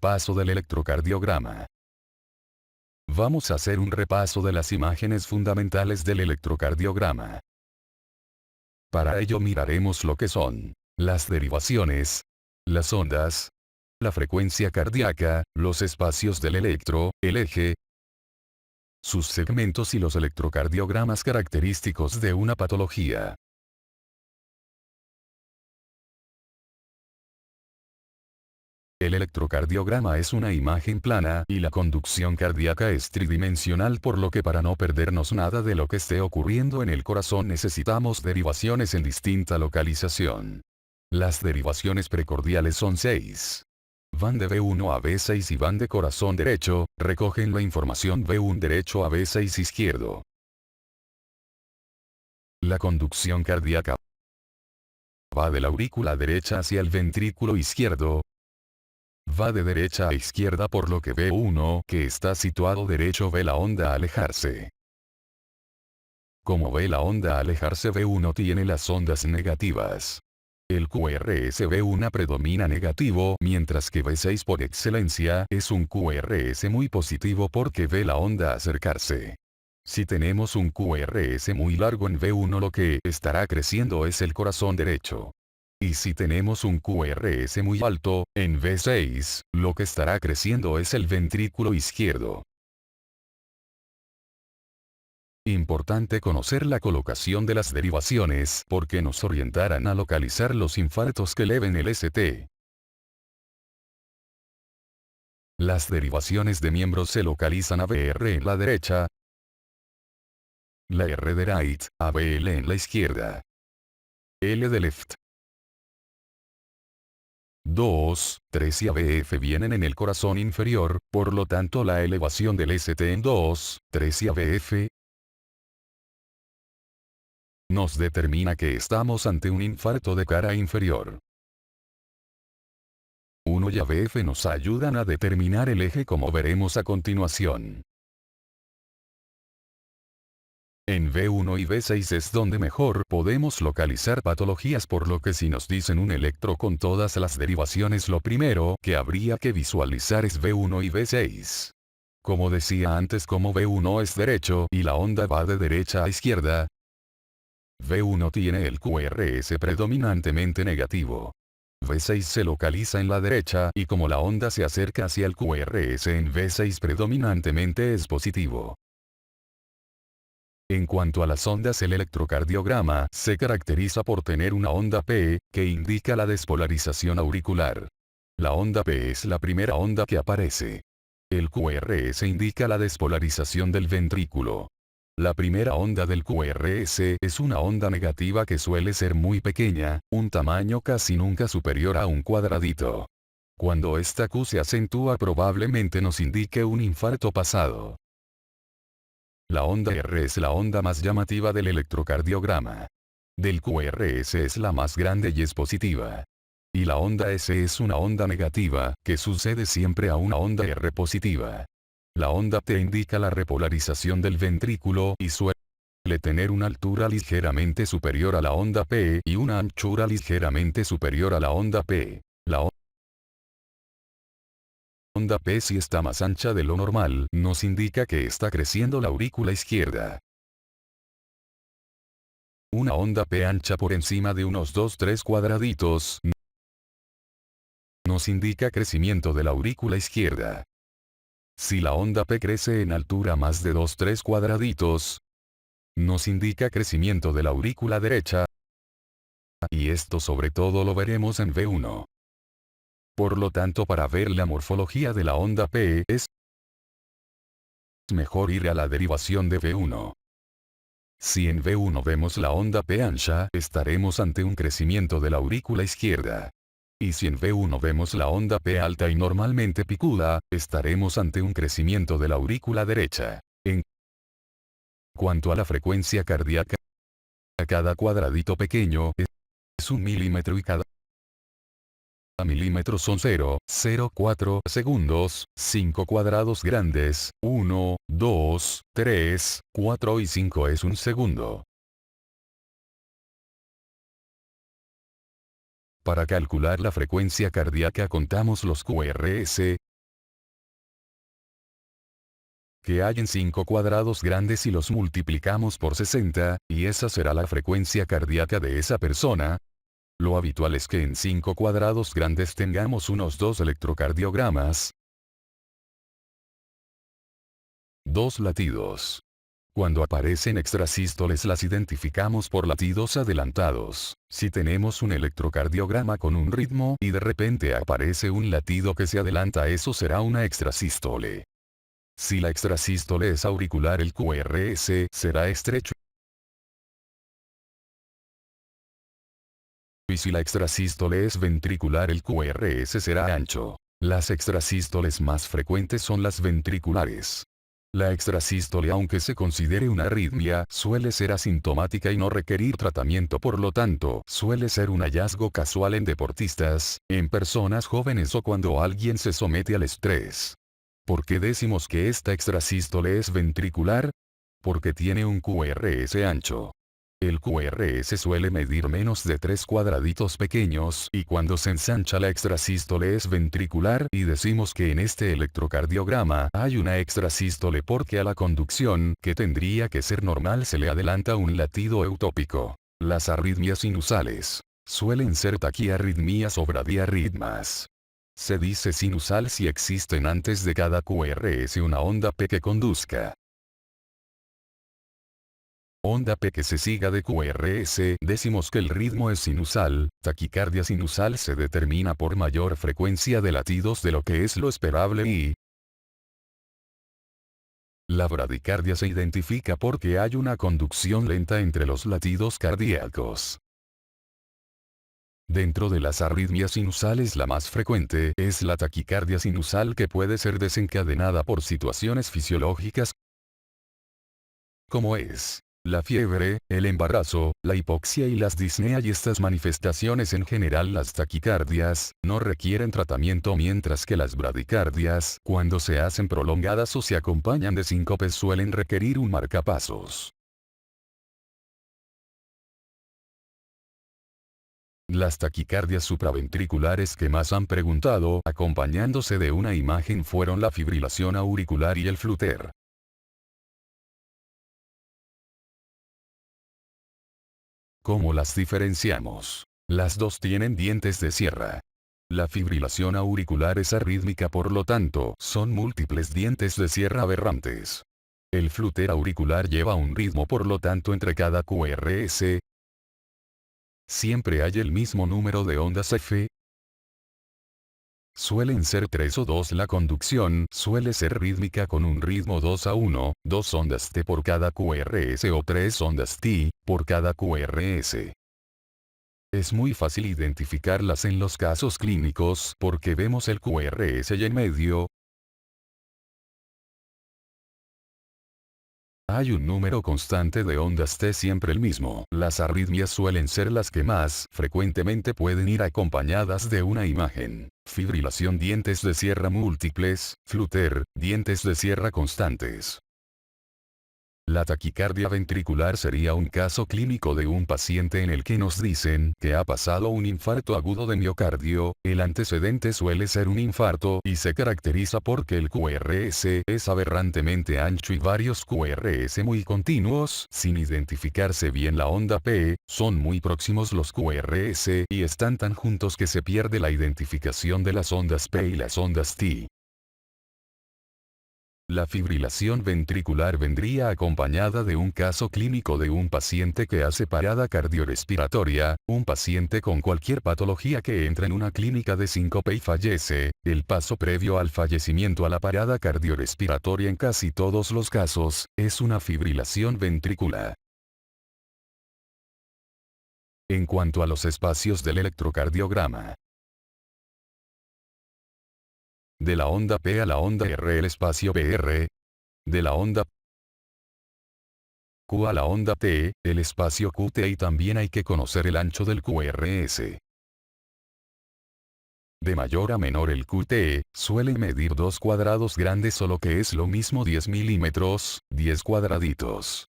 repaso del electrocardiograma. Vamos a hacer un repaso de las imágenes fundamentales del electrocardiograma. Para ello miraremos lo que son las derivaciones, las ondas, la frecuencia cardíaca, los espacios del electro, el eje, sus segmentos y los electrocardiogramas característicos de una patología. El electrocardiograma es una imagen plana y la conducción cardíaca es tridimensional, por lo que para no perdernos nada de lo que esté ocurriendo en el corazón necesitamos derivaciones en distinta localización. Las derivaciones precordiales son 6. Van de V1 a V6 y van de corazón derecho, recogen la información V1 derecho a V6 izquierdo. La conducción cardíaca va de la aurícula derecha hacia el ventrículo izquierdo. Va de derecha a izquierda, por lo que V1, que está situado derecho, ve la onda alejarse. Como ve la onda alejarse, V1 tiene las ondas negativas. El QRS V1 predomina negativo, mientras que V6 por excelencia es un QRS muy positivo porque ve la onda acercarse. Si tenemos un QRS muy largo en V1, lo que estará creciendo es el corazón derecho. Y si tenemos un QRS muy alto, en V6, lo que estará creciendo es el ventrículo izquierdo. Importante conocer la colocación de las derivaciones porque nos orientarán a localizar los infartos que eleven el ST. Las derivaciones de miembros se localizan a BR en la derecha, la R de right, ABL en la izquierda, L de left. 2, 3 y ABF vienen en el corazón inferior, por lo tanto la elevación del ST en 2, 3 y ABF nos determina que estamos ante un infarto de cara inferior. 1 y ABF nos ayudan a determinar el eje, como veremos a continuación. En V1 y V6 es donde mejor podemos localizar patologías, por lo que si nos dicen un electro con todas las derivaciones, lo primero que habría que visualizar es V1 y V6. Como decía antes, como V1 es derecho y la onda va de derecha a izquierda, V1 tiene el QRS predominantemente negativo. V6 se localiza en la derecha y como la onda se acerca hacia el QRS en V6 predominantemente es positivo. En cuanto a las ondas, el electrocardiograma se caracteriza por tener una onda P, que indica la despolarización auricular. La onda P es la primera onda que aparece. El QRS indica la despolarización del ventrículo. La primera onda del QRS es una onda negativa que suele ser muy pequeña, un tamaño casi nunca superior a un cuadradito. Cuando esta Q se acentúa, probablemente nos indique un infarto pasado. La onda R es la onda más llamativa del electrocardiograma. Del QRS es la más grande y es positiva. Y la onda S es una onda negativa, que sucede siempre a una onda R positiva. La onda T indica la repolarización del ventrículo y suele tener una altura ligeramente superior a la onda P y una anchura ligeramente superior a la onda P. La onda P, si está más ancha de lo normal, nos indica que está creciendo la aurícula izquierda. Una onda P ancha por encima de unos 2-3 cuadraditos nos indica crecimiento de la aurícula izquierda. Si la onda P crece en altura más de 2-3 cuadraditos, nos indica crecimiento de la aurícula derecha, y esto sobre todo lo veremos en V1. Por lo tanto, para ver la morfología de la onda P es mejor ir a la derivación de V1. Si en V1 vemos la onda P ancha, estaremos ante un crecimiento de la aurícula izquierda. Y si en V1 vemos la onda P alta y normalmente picuda, estaremos ante un crecimiento de la aurícula derecha. En cuanto a la frecuencia cardíaca, cada cuadradito pequeño es 1 milímetro y cada milímetro son 0,04 segundos, 5 cuadrados grandes, 1, 2, 3, 4 y 5 es un segundo. Para calcular la frecuencia cardíaca contamos los QRS, que hay en 5 cuadrados grandes y los multiplicamos por 60, y esa será la frecuencia cardíaca de esa persona. Lo habitual es que en 5 cuadrados grandes tengamos unos 2 electrocardiogramas, 2 latidos. Cuando aparecen extrasístoles las identificamos por latidos adelantados. Si tenemos un electrocardiograma con un ritmo y de repente aparece un latido que se adelanta, eso será una extrasístole. Si la extrasístole es auricular, el QRS será estrecho. Y si la extrasístole es ventricular, el QRS será ancho. Las extrasístoles más frecuentes son las ventriculares. La extrasístole, aunque se considere una arritmia, suele ser asintomática y no requerir tratamiento, por lo tanto, suele ser un hallazgo casual en deportistas, en personas jóvenes o cuando alguien se somete al estrés. ¿Por qué decimos que esta extrasístole es ventricular? Porque tiene un QRS ancho. El QRS suele medir menos de 3 cuadraditos pequeños y cuando se ensancha la extrasístole es ventricular y decimos que en este electrocardiograma hay una extrasístole porque a la conducción, que tendría que ser normal, se le adelanta un latido eutópico. Las arritmias sinusales suelen ser taquiarritmias o bradiarritmas. Se dice sinusal si existen antes de cada QRS una onda P que conduzca. Onda P que se siga de QRS, decimos que el ritmo es sinusal. Taquicardia sinusal se determina por mayor frecuencia de latidos de lo que es lo esperable y la bradicardia se identifica porque hay una conducción lenta entre los latidos cardíacos. Dentro de las arritmias sinusales la más frecuente es la taquicardia sinusal, que puede ser desencadenada por situaciones fisiológicas como es la fiebre, el embarazo, la hipoxia y las disnea, y estas manifestaciones, en general las taquicardias, no requieren tratamiento, mientras que las bradicardias, cuando se hacen prolongadas o se acompañan de síncopes, suelen requerir un marcapasos. Las taquicardias supraventriculares que más han preguntado, acompañándose de una imagen, fueron la fibrilación auricular y el fluter. ¿Cómo las diferenciamos? Las dos tienen dientes de sierra. La fibrilación auricular es arrítmica, por lo tanto, son múltiples dientes de sierra aberrantes. El fluter auricular lleva un ritmo, por lo tanto entre cada QRS siempre hay el mismo número de ondas F. Suelen ser 3 o 2. La conducción suele ser rítmica con un ritmo 2:1, 2 ondas T por cada QRS o 3 ondas T por cada QRS. Es muy fácil identificarlas en los casos clínicos porque vemos el QRS y en medio hay un número constante de ondas T, siempre el mismo. Las arritmias suelen ser las que más frecuentemente pueden ir acompañadas de una imagen. Fibrilación, dientes de sierra múltiples; fluter, dientes de sierra constantes. La taquicardia ventricular sería un caso clínico de un paciente en el que nos dicen que ha pasado un infarto agudo de miocardio. El antecedente suele ser un infarto y se caracteriza porque el QRS es aberrantemente ancho y varios QRS muy continuos, sin identificarse bien la onda P. Son muy próximos los QRS y están tan juntos que se pierde la identificación de las ondas P y las ondas T. La fibrilación ventricular vendría acompañada de un caso clínico de un paciente que hace parada cardiorrespiratoria, un paciente con cualquier patología que entra en una clínica de síncope y fallece. El paso previo al fallecimiento a la parada cardiorrespiratoria en casi todos los casos es una fibrilación ventricular. En cuanto a los espacios del electrocardiograma, de la onda P a la onda R, el espacio PR; de la onda Q a la onda T, el espacio QT, y también hay que conocer el ancho del QRS. De mayor a menor, el QT suele medir 2 cuadrados grandes, o lo que es lo mismo 10 milímetros, 10 cuadraditos.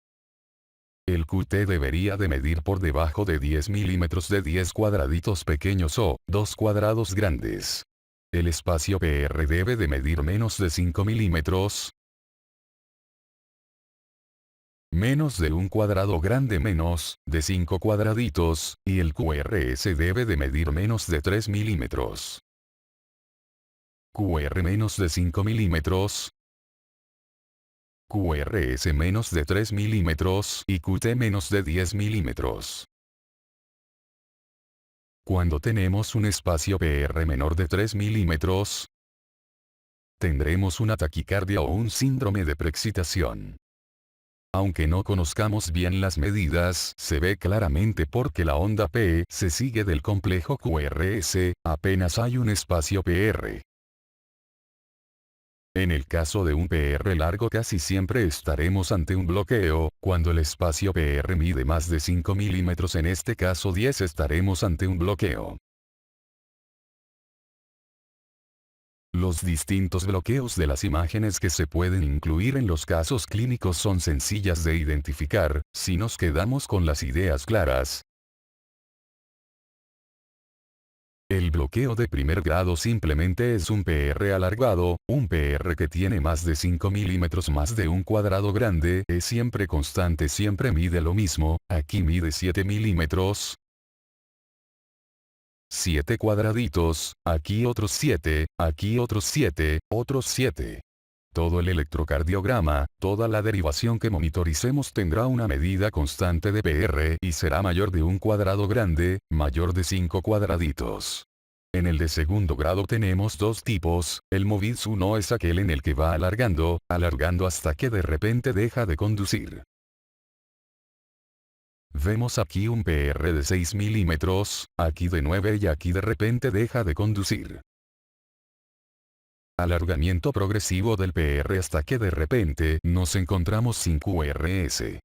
El QT debería de medir por debajo de 10 milímetros de 10 cuadraditos pequeños o 2 cuadrados grandes. El espacio PR debe de medir menos de 5 milímetros. Menos de un cuadrado grande menos de 5 cuadraditos, y el QRS debe de medir menos de 3 milímetros. QR menos de 5 milímetros. QRS menos de 3 milímetros y QT menos de 10 milímetros. Cuando tenemos un espacio PR menor de 3 milímetros, tendremos una taquicardia o un síndrome de preexcitación. Aunque no conozcamos bien las medidas, se ve claramente porque la onda P se sigue del complejo QRS, apenas hay un espacio PR. En el caso de un PR largo casi siempre estaremos ante un bloqueo, cuando el espacio PR mide más de 5 milímetros, en este caso 10, estaremos ante un bloqueo. Los distintos bloqueos de las imágenes que se pueden incluir en los casos clínicos son sencillas de identificar, si nos quedamos con las ideas claras. El bloqueo de primer grado simplemente es un PR alargado, un PR que tiene más de 5 milímetros más de un cuadrado grande, es siempre constante, siempre mide lo mismo, aquí mide 7 milímetros. 7 cuadraditos, aquí otros 7, aquí otros 7, otros 7. Todo el electrocardiograma, toda la derivación que monitoricemos tendrá una medida constante de PR y será mayor de un cuadrado grande, mayor de 5 cuadraditos. En el de segundo grado tenemos dos tipos, el MOVIDS 1 es aquel en el que va alargando hasta que de repente deja de conducir. Vemos aquí un PR de 6 milímetros, aquí de 9 y aquí de repente deja de conducir. Alargamiento progresivo del PR hasta que de repente nos encontramos sin QRS.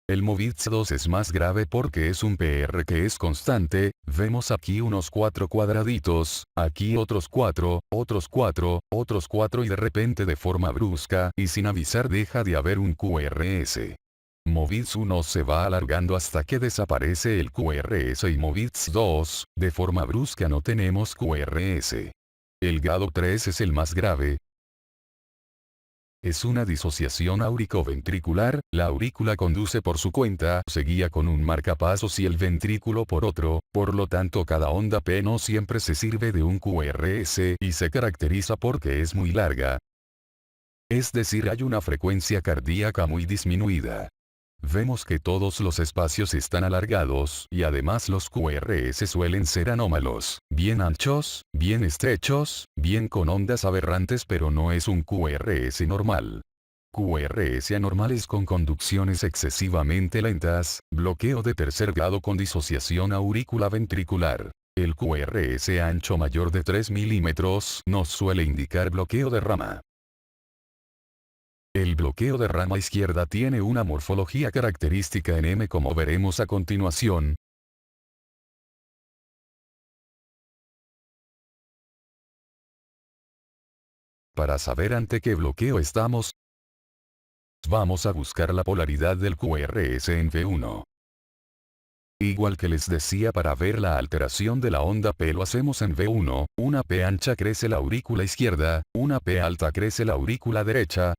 El MOVIDS 2 es más grave porque es un PR que es constante, vemos aquí unos 4 cuadraditos, aquí otros 4, otros 4, otros 4 y de repente de forma brusca y sin avisar deja de haber un QRS. MOVIDS 1 se va alargando hasta que desaparece el QRS y MOVIDS 2, de forma brusca no tenemos QRS. El grado 3 es el más grave. Es una disociación áurico-ventricular, la aurícula conduce por su cuenta, se guía con un marcapasos y el ventrículo por otro, por lo tanto cada onda P no siempre se sirve de un QRS y se caracteriza porque es muy larga. Es decir, hay una frecuencia cardíaca muy disminuida. Vemos que todos los espacios están alargados y además los QRS suelen ser anómalos, bien anchos, bien estrechos, bien con ondas aberrantes, pero no es un QRS normal. QRS anormales con conducciones excesivamente lentas, bloqueo de tercer grado con disociación auricular-ventricular. El QRS ancho mayor de 3 milímetros nos suele indicar bloqueo de rama. El bloqueo de rama izquierda tiene una morfología característica en M como veremos a continuación. Para saber ante qué bloqueo estamos, vamos a buscar la polaridad del QRS en V1. Igual que les decía, para ver la alteración de la onda P lo hacemos en V1, una P ancha crece la aurícula izquierda, una P alta crece la aurícula derecha.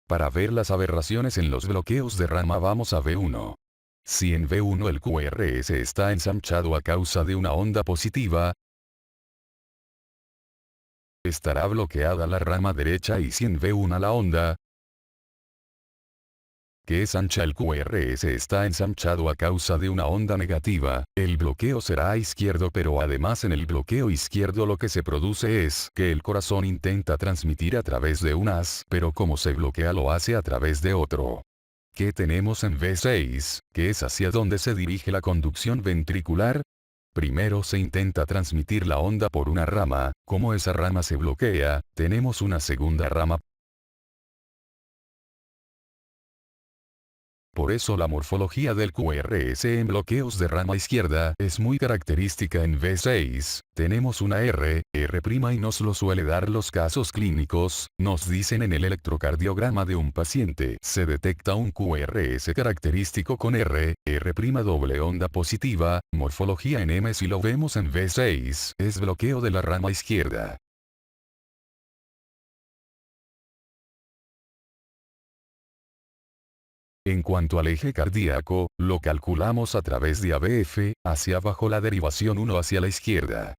Para ver las aberraciones en los bloqueos de rama vamos a V1. Si en V1 el QRS está ensanchado a causa de una onda positiva, estará bloqueada la rama derecha, y si en V1 la onda que es ancha el QRS está ensanchado a causa de una onda negativa, el bloqueo será a izquierdo, pero además en el bloqueo izquierdo lo que se produce es que el corazón intenta transmitir a través de un haz, pero como se bloquea lo hace a través de otro. ¿Qué tenemos en V6, que es hacia donde se dirige la conducción ventricular? Primero se intenta transmitir la onda por una rama, como esa rama se bloquea, tenemos una segunda rama. Por eso la morfología del QRS en bloqueos de rama izquierda es muy característica en V6, tenemos una R, R' y nos lo suele dar los casos clínicos, nos dicen en el electrocardiograma de un paciente se detecta un QRS característico con R, R' doble onda positiva, morfología en M. Si lo vemos en V6, es bloqueo de la rama izquierda. En cuanto al eje cardíaco, lo calculamos a través de ABF, hacia abajo la derivación 1 hacia la izquierda.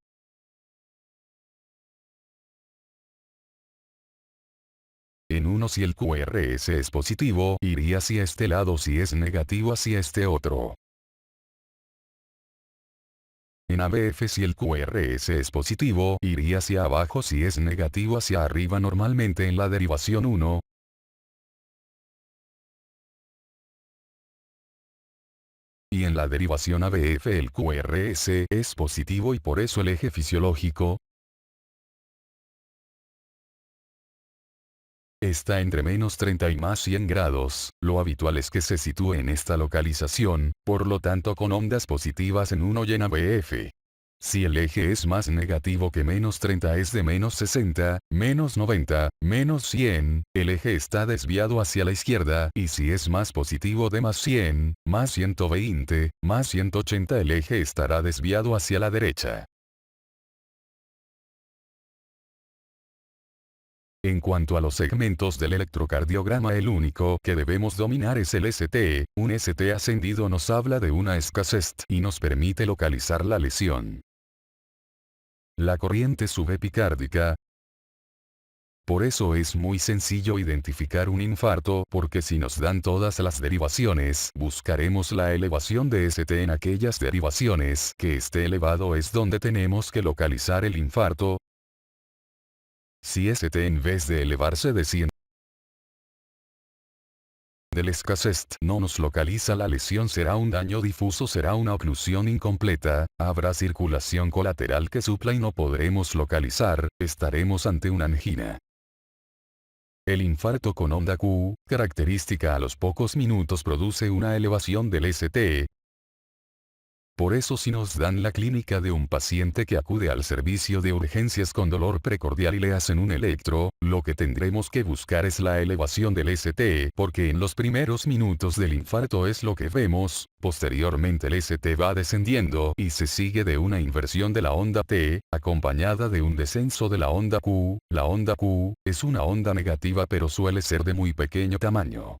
En uno si el QRS es positivo, iría hacia este lado, si es negativo hacia este otro. En ABF si el QRS es positivo, iría hacia abajo, si es negativo hacia arriba, normalmente en la derivación 1. Y en la derivación ABF el QRS es positivo y por eso el eje fisiológico está entre menos 30 y más 100 grados. Lo habitual es que se sitúe en esta localización, por lo tanto con ondas positivas en 1 y en ABF. Si el eje es más negativo que menos 30, es de menos 60, menos 90, menos 100, el eje está desviado hacia la izquierda, y si es más positivo de más 100, más 120, más 180, el eje estará desviado hacia la derecha. En cuanto a los segmentos del electrocardiograma, el único que debemos dominar es el ST. Un ST ascendido nos habla de una escasez y nos permite localizar la lesión. La corriente subepicárdica. Por eso es muy sencillo identificar un infarto, porque si nos dan todas las derivaciones, buscaremos la elevación de ST en aquellas derivaciones que esté elevado, es donde tenemos que localizar el infarto. Si ST en vez de elevarse de 100 del escasez no nos localiza la lesión, será un daño difuso, será una oclusión incompleta, habrá circulación colateral que supla y no podremos localizar, estaremos ante una angina. El infarto con onda Q, característica a los pocos minutos, produce una elevación del ST. Por eso si nos dan la clínica de un paciente que acude al servicio de urgencias con dolor precordial y le hacen un electro, lo que tendremos que buscar es la elevación del ST, porque en los primeros minutos del infarto es lo que vemos, posteriormente el ST va descendiendo y se sigue de una inversión de la onda T, acompañada de un descenso de la onda Q. La onda Q es una onda negativa pero suele ser de muy pequeño tamaño.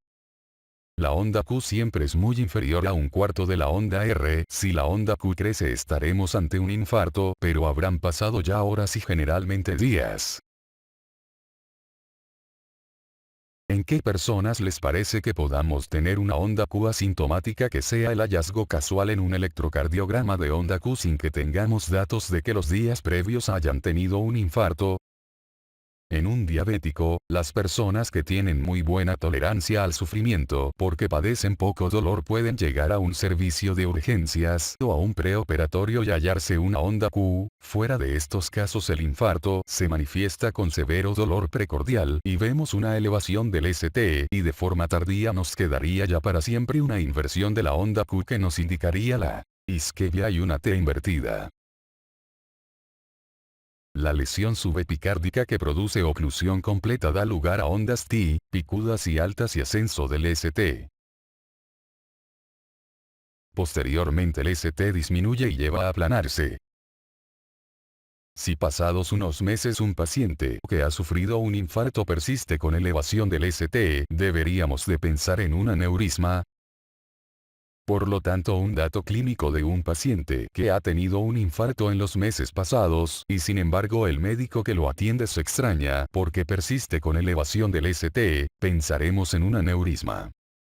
La onda Q siempre es muy inferior a un cuarto de la onda R. Si la onda Q crece estaremos ante un infarto, pero habrán pasado ya horas y generalmente días. ¿En qué personas les parece que podamos tener una onda Q asintomática, que sea el hallazgo casual en un electrocardiograma de onda Q sin que tengamos datos de que los días previos hayan tenido un infarto? En un diabético, las personas que tienen muy buena tolerancia al sufrimiento porque padecen poco dolor pueden llegar a un servicio de urgencias o a un preoperatorio y hallarse una onda Q. Fuera de estos casos el infarto se manifiesta con severo dolor precordial y vemos una elevación del ST, y de forma tardía nos quedaría ya para siempre una inversión de la onda Q que nos indicaría la isquemia y una T invertida. La lesión subepicárdica que produce oclusión completa da lugar a ondas T, picudas y altas y ascenso del ST. Posteriormente el ST disminuye y lleva a aplanarse. Si pasados unos meses un paciente que ha sufrido un infarto persiste con elevación del ST, deberíamos de pensar en un aneurisma. Por lo tanto, un dato clínico de un paciente que ha tenido un infarto en los meses pasados, y sin embargo el médico que lo atiende se extraña porque persiste con elevación del ST, pensaremos en un aneurisma.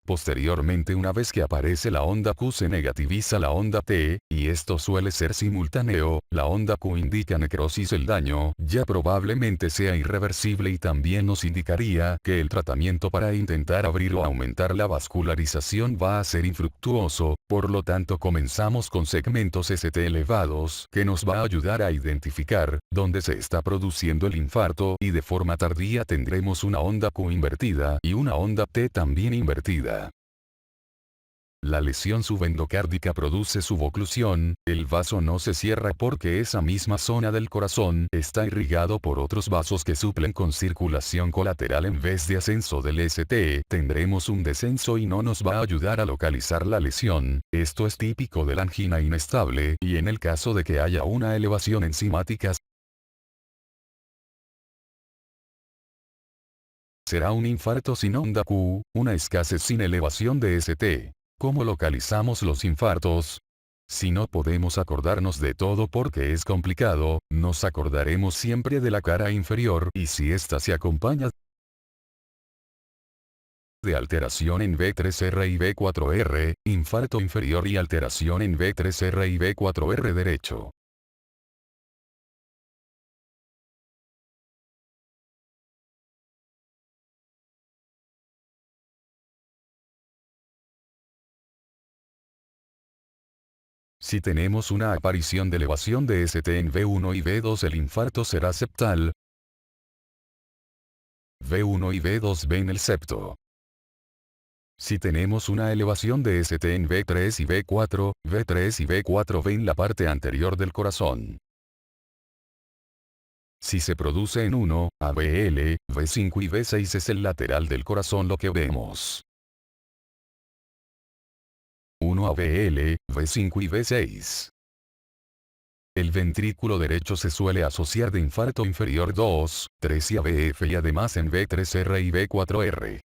Posteriormente, una vez que aparece la onda Q, se negativiza la onda T, y esto suele ser simultáneo. La onda Q indica necrosis, el daño ya probablemente sea irreversible y también nos indicaría que el tratamiento para intentar abrir o aumentar la vascularización va a ser infructuoso. Por lo tanto, comenzamos con segmentos ST elevados que nos va a ayudar a identificar dónde se está produciendo el infarto, y de forma tardía tendremos una onda Q invertida y una onda T también invertida. La lesión subendocárdica produce suboclusión, el vaso no se cierra porque esa misma zona del corazón está irrigado por otros vasos que suplen con circulación colateral. En vez de ascenso del ST, tendremos un descenso y no nos va a ayudar a localizar la lesión. Esto es típico de la angina inestable, y en el caso de que haya una elevación enzimática Será un infarto sin onda Q, una escasez sin elevación de St. ¿Cómo localizamos los infartos? Si no podemos acordarnos de todo porque es complicado, nos acordaremos siempre de la cara inferior y si ésta se acompaña de alteración en B3R y B4R, infarto inferior y alteración en B3R y B4R derecho. Si tenemos una aparición de elevación de ST en V1 y V2 el infarto será septal. V1 y V2 ven el septo. Si tenemos una elevación de ST en V3 y V4, V3 y V4 ven la parte anterior del corazón. Si se produce en 1, ABL, V5 y V6 es el lateral del corazón lo que vemos. 1 ABL, V5 y V6. El ventrículo derecho se suele asociar de infarto inferior 2, 3 y ABF y además en V3R y V4R.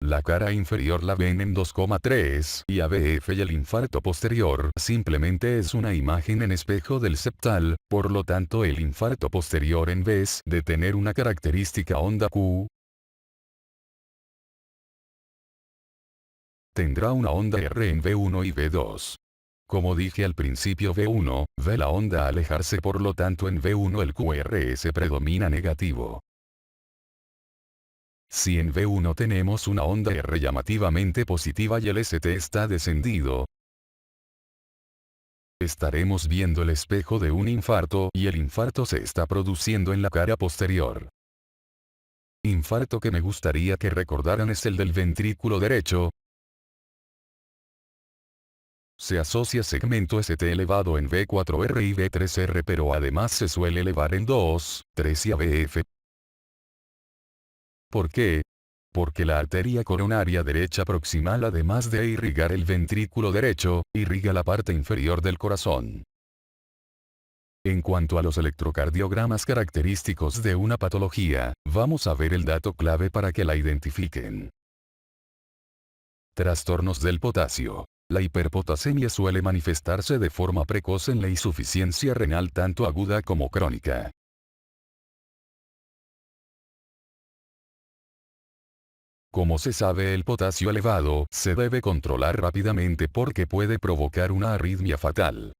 La cara inferior la ven en 2,3 y ABF y el infarto posterior simplemente es una imagen en espejo del septal, por lo tanto el infarto posterior en vez de tener una característica onda Q, tendrá una onda R en V1 y V2. Como dije al principio V1, ve la onda alejarse por lo tanto en V1 el QRS predomina negativo. Si en V1 tenemos una onda R llamativamente positiva y el ST está descendido, estaremos viendo el espejo de un infarto y el infarto se está produciendo en la cara posterior. Infarto que me gustaría que recordaran es el del ventrículo derecho. Se asocia segmento ST elevado en V4R y V3R pero además se suele elevar en 2, 3 y ABF. ¿Por qué? Porque la arteria coronaria derecha proximal además de irrigar el ventrículo derecho, irriga la parte inferior del corazón. En cuanto a los electrocardiogramas característicos de una patología, vamos a ver el dato clave para que la identifiquen. Trastornos del potasio. La hiperpotasemia suele manifestarse de forma precoz en la insuficiencia renal tanto aguda como crónica. Como se sabe el potasio elevado se debe controlar rápidamente porque puede provocar una arritmia fatal.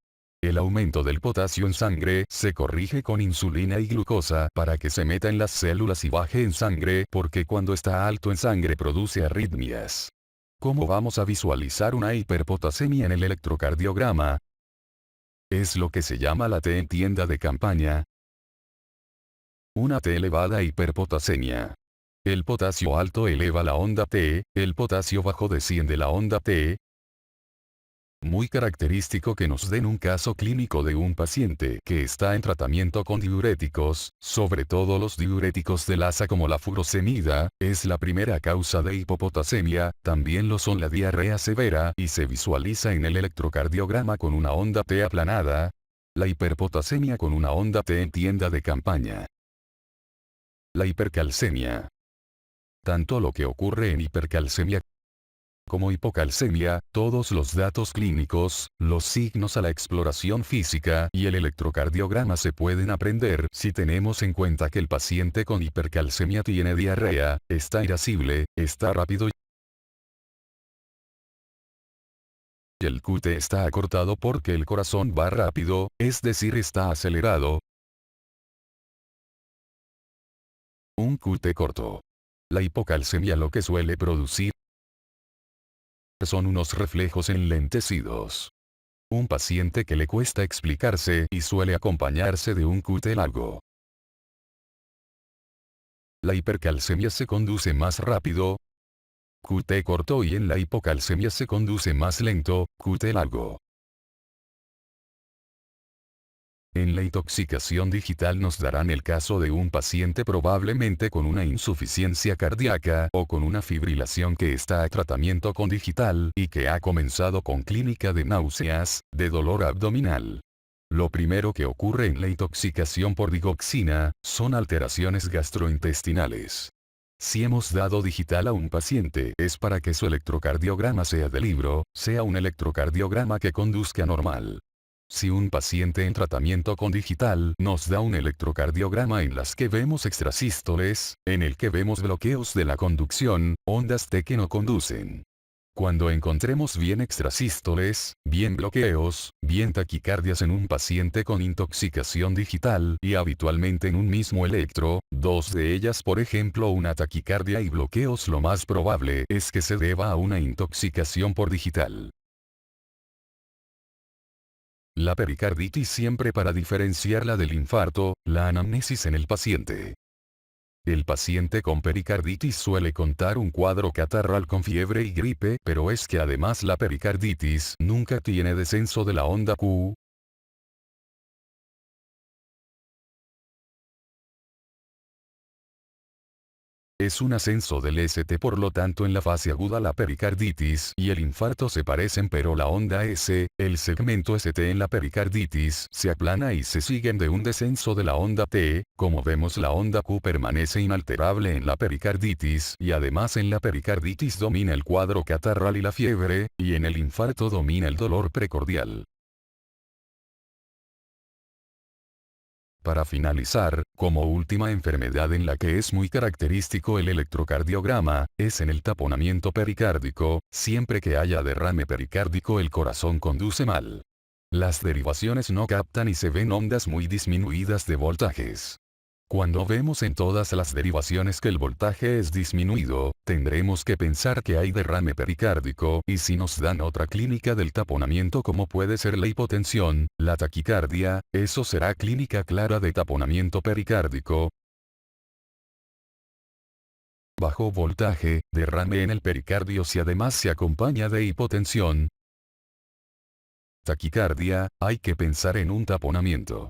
El aumento del potasio en sangre se corrige con insulina y glucosa para que se meta en las células y baje en sangre porque cuando está alto en sangre produce arritmias. ¿Cómo vamos a visualizar una hiperpotasemia en el electrocardiograma? Es lo que se llama la T en tienda de campaña. Una T elevada hiperpotasemia. El potasio alto eleva la onda T, el potasio bajo desciende la onda T. Muy característico que nos den un caso clínico de un paciente que está en tratamiento con diuréticos, sobre todo los diuréticos de Lassa como la furosemida, es la primera causa de hipopotasemia, también lo son la diarrea severa y se visualiza en el electrocardiograma con una onda T aplanada. La hiperpotasemia con una onda T en tienda de campaña. La hipercalcemia. Tanto lo que ocurre en hipercalcemia como hipocalcemia, todos los datos clínicos, los signos a la exploración física y el electrocardiograma se pueden aprender si tenemos en cuenta que el paciente con hipercalcemia tiene diarrea, está irascible, está rápido y el QT está acortado porque el corazón va rápido, es decir está acelerado. Un QT corto. La hipocalcemia lo que suele producir son unos reflejos enlentecidos. Un paciente que le cuesta explicarse y suele acompañarse de un QT largo. La hipercalcemia se conduce más rápido, QT corto y en la hipocalcemia se conduce más lento, QT largo. En la intoxicación digital nos darán el caso de un paciente probablemente con una insuficiencia cardíaca o con una fibrilación que está a tratamiento con digital y que ha comenzado con clínica de náuseas, de dolor abdominal. Lo primero que ocurre en la intoxicación por digoxina, son alteraciones gastrointestinales. Si hemos dado digital a un paciente es para que su electrocardiograma sea de libro, sea un electrocardiograma que conduzca normal. Si un paciente en tratamiento con digital nos da un electrocardiograma en las que vemos extrasístoles, en el que vemos bloqueos de la conducción, ondas T que no conducen. Cuando encontremos bien extrasístoles, bien bloqueos, bien taquicardias en un paciente con intoxicación digital y habitualmente en un mismo electro, dos de ellas por ejemplo una taquicardia y bloqueos, lo más probable es que se deba a una intoxicación por digital. La pericarditis siempre para diferenciarla del infarto, la anamnesis en el paciente. El paciente con pericarditis suele contar un cuadro catarral con fiebre y gripe, pero es que además la pericarditis nunca tiene descenso de la onda Q. Es un ascenso del ST, por lo tanto en la fase aguda la pericarditis y el infarto se parecen, pero la onda S, el segmento ST en la pericarditis se aplana y se siguen de un descenso de la onda T. Como vemos, la onda Q permanece inalterable en la pericarditis y además en la pericarditis domina el cuadro catarral y la fiebre, y en el infarto domina el dolor precordial. Para finalizar, como última enfermedad en la que es muy característico el electrocardiograma, es en el taponamiento pericárdico. Siempre que haya derrame pericárdico el corazón conduce mal. Las derivaciones no captan y se ven ondas muy disminuidas de voltajes. Cuando vemos en todas las derivaciones que el voltaje es disminuido, tendremos que pensar que hay derrame pericárdico, y si nos dan otra clínica del taponamiento como puede ser la hipotensión, la taquicardia, eso será clínica clara de taponamiento pericárdico. Bajo voltaje, derrame en el pericardio si además se acompaña de hipotensión. Taquicardia, hay que pensar en un taponamiento.